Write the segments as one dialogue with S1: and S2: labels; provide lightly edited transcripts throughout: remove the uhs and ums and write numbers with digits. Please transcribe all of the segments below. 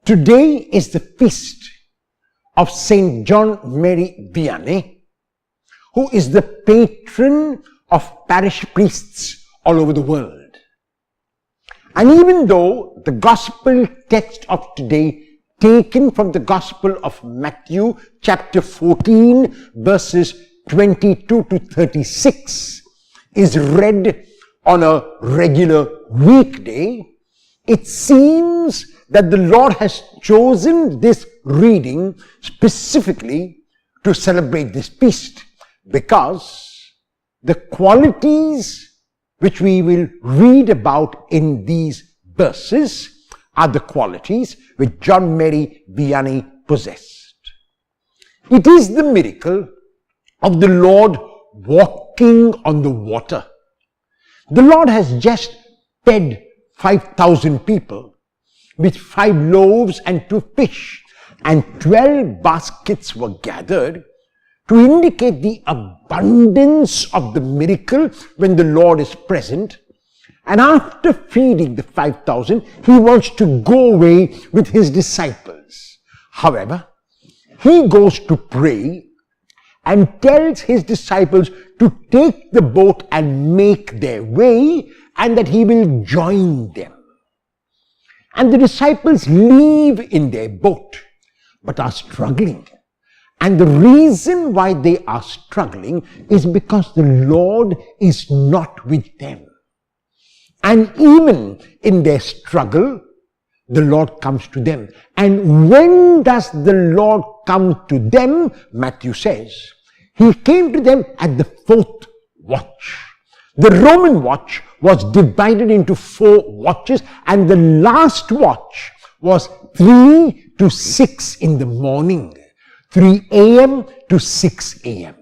S1: Today is the feast of St. John Mary Vianney, who is the patron of parish priests all over the world. And even though the gospel text of today, taken from the Gospel of Matthew chapter 14 verses 22 to 36, is read on a regular weekday, it seems that the Lord has chosen this reading specifically to celebrate this feast, because the qualities which we will read about in these verses are the qualities which John Mary Vianney possessed. It is the miracle of the Lord walking on the water. The Lord has just fed 5,000 people with 5 loaves and 2 fish, and 12 baskets were gathered to indicate the abundance of the miracle when the Lord is present. And after feeding the 5,000, he wants to go away with his disciples. However, he goes to pray and tells his disciples to take the boat and make their way, and that he will join them. And the disciples leave in their boat, but are struggling. And the reason why they are struggling is because the Lord is not with them. And even in their struggle, the Lord comes to them. And when does the Lord come to them? Matthew says, he came to them at the 4th watch. The Roman watch was divided into 4 watches, and the last watch was 3 to 6 in the morning, 3 a.m. to 6 a.m.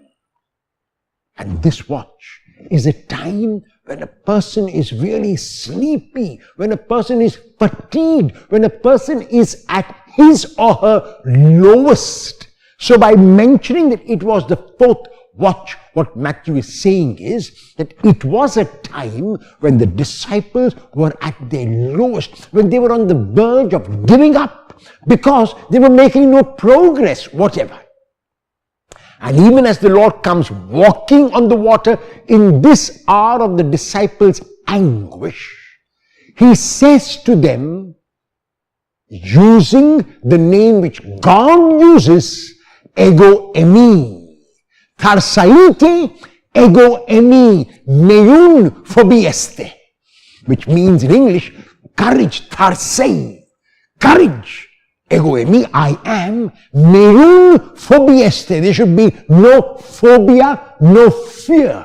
S1: And this watch is a time when a person is really sleepy, when a person is fatigued, when a person is at his or her lowest. So by mentioning that it was the 4th watch, what Matthew is saying is that it was a time when the disciples were at their lowest, when they were on the verge of giving up, because they were making no progress whatever. And even as the Lord comes walking on the water in this hour of the disciples' anguish, he says to them, using the name which God uses, ego eimi, tharsaite ego eimi, meun phobieste, which means in English, courage, tharsei, courage. Ego eimi, I am, meun phobieste. There should be no phobia, no fear.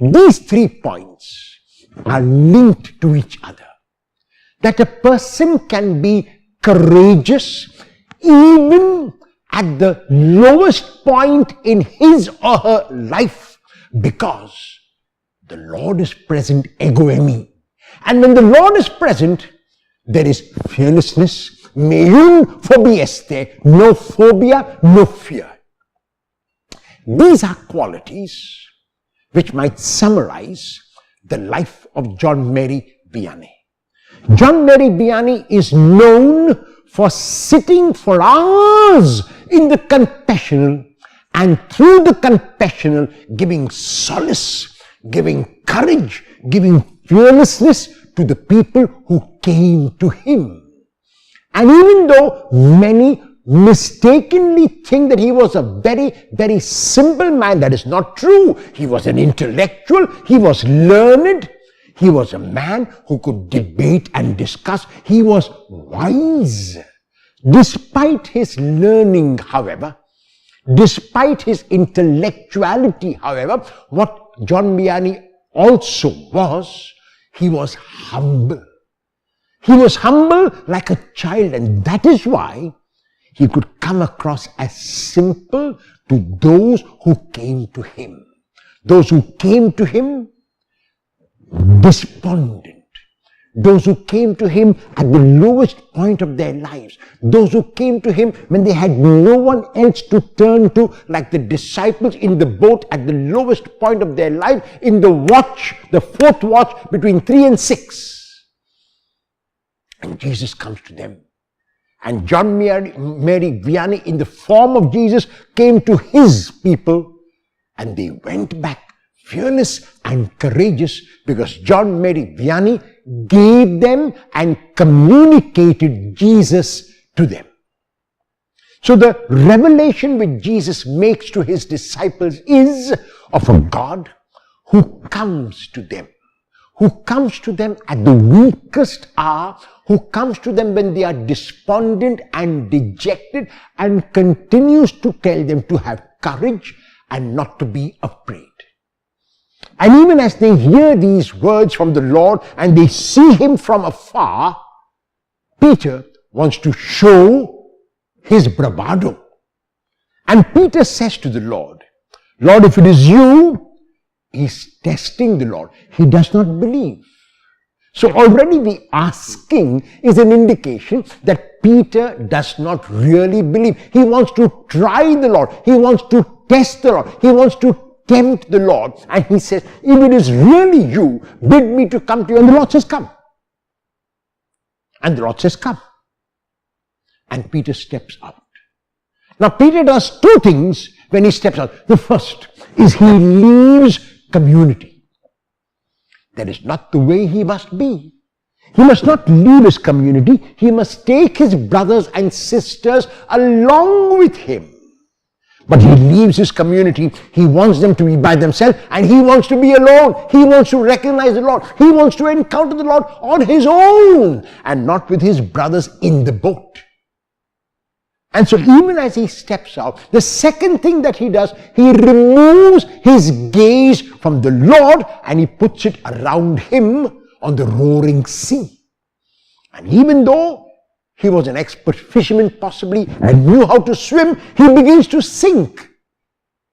S1: These 3 points are linked to each other. That a person can be courageous even at the lowest point in his or her life, because the Lord is present, ego eimi. And when the Lord is present, there is fearlessness, meun phobieste, no phobia, no fear. These are qualities which might summarize the life of John Mary Vianney. John Mary Vianney is known for sitting for hours in the confessional, and through the confessional giving solace, giving courage, giving fearlessness to the people who came to him. And even though many mistakenly think that he was a very, very simple man, that is not true. He was an intellectual, he was learned, he was a man who could debate and discuss, he was wise. Despite his learning, however, despite his intellectuality, however, what John Vianney also was, he was humble. He was humble like a child, and that is why he could come across as simple to those who came to him. Those who came to him despondent. Those who came to him at the lowest point of their lives. Those who came to him when they had no one else to turn to, like the disciples in the boat at the lowest point of their life, in the watch, the 4th watch between 3 and 6. And Jesus comes to them And Mary Vianney, in the form of Jesus, came to his people, and they went back fearless and courageous because Mary Vianney gave them and communicated Jesus to them. So the revelation which Jesus makes to his disciples is of a God who comes to them at the weakest hour, who comes to them when they are despondent and dejected, and continues to tell them to have courage and not to be afraid. And even as they hear these words from the Lord and they see him from afar, Peter wants to show his bravado. And Peter says to the Lord, Lord, if it is you, he's testing the Lord. He does not believe. So already the asking is an indication that Peter does not really believe. He wants to try the Lord. He wants to test the Lord. He wants to tempt the Lord. And he says, if it is really you, bid me to come to you. And the Lord says, come. And the Lord says, come. And Peter steps out. Now Peter does two things when he steps out. The first is he leaves community. That is not the way he must be. He must not leave his community. He must take his brothers and sisters along with him. But he leaves his community. He wants them to be by themselves, and he wants to be alone. He wants to recognize the Lord. He wants to encounter the Lord on his own and not with his brothers in the boat. And so even as he steps out, the second thing that he does, he removes his gaze from the Lord and he puts it around him on the roaring sea. And even though he was an expert fisherman possibly and knew how to swim, he begins to sink.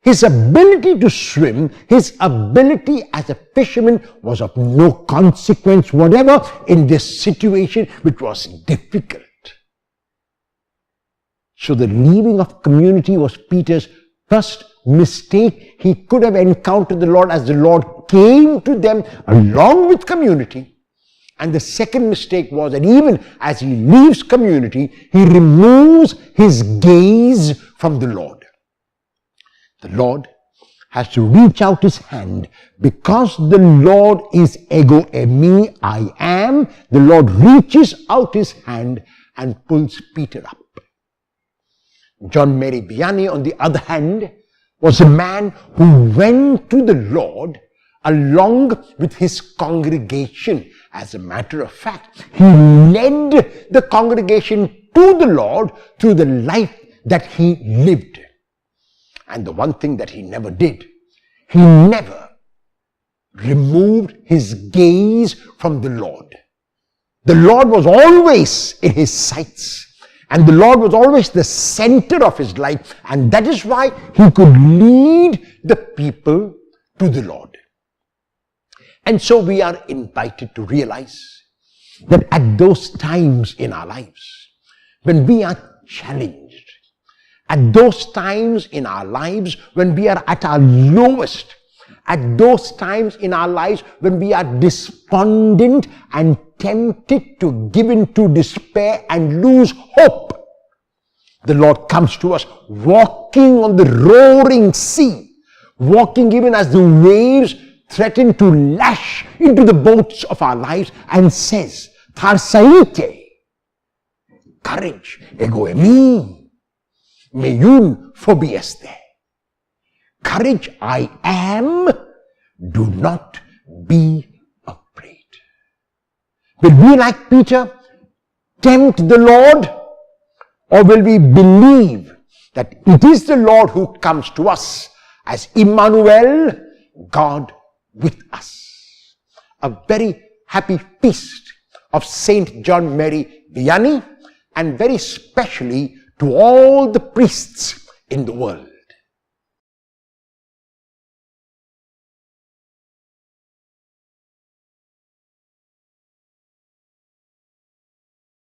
S1: His ability to swim, his ability as a fisherman was of no consequence whatever in this situation which was difficult. So the leaving of community was Peter's first mistake. He could have encountered the Lord as the Lord came to them along with community. And the second mistake was that even as he leaves community, he removes his gaze from the Lord. The Lord has to reach out his hand because the Lord is ego eimi, I am. The Lord reaches out his hand and pulls Peter up. Mary Vianney, on the other hand, was a man who went to the Lord along with his congregation. As a matter of fact, he led the congregation to the Lord through the life that he lived. And the one thing that he never did, he never removed his gaze from the Lord. The Lord was always in his sights. And the Lord was always the center of his life. And that is why he could lead the people to the Lord. And so we are invited to realize that at those times in our lives, when we are challenged, at those times in our lives when we are at our lowest, at those times in our lives when we are despondent and tempted to give in to despair and lose hope, the Lord comes to us walking on the roaring sea, walking even as the waves threaten to lash into the boats of our lives, and says, Tharsaite, courage, ego eimi, meiun phobieste. Courage, I am, do not be afraid. Will we, like Peter, tempt the Lord? Or will we believe that it is the Lord who comes to us as Emmanuel, God with us? A very happy feast of Saint Mary Vianney, and very specially to all the priests in the world.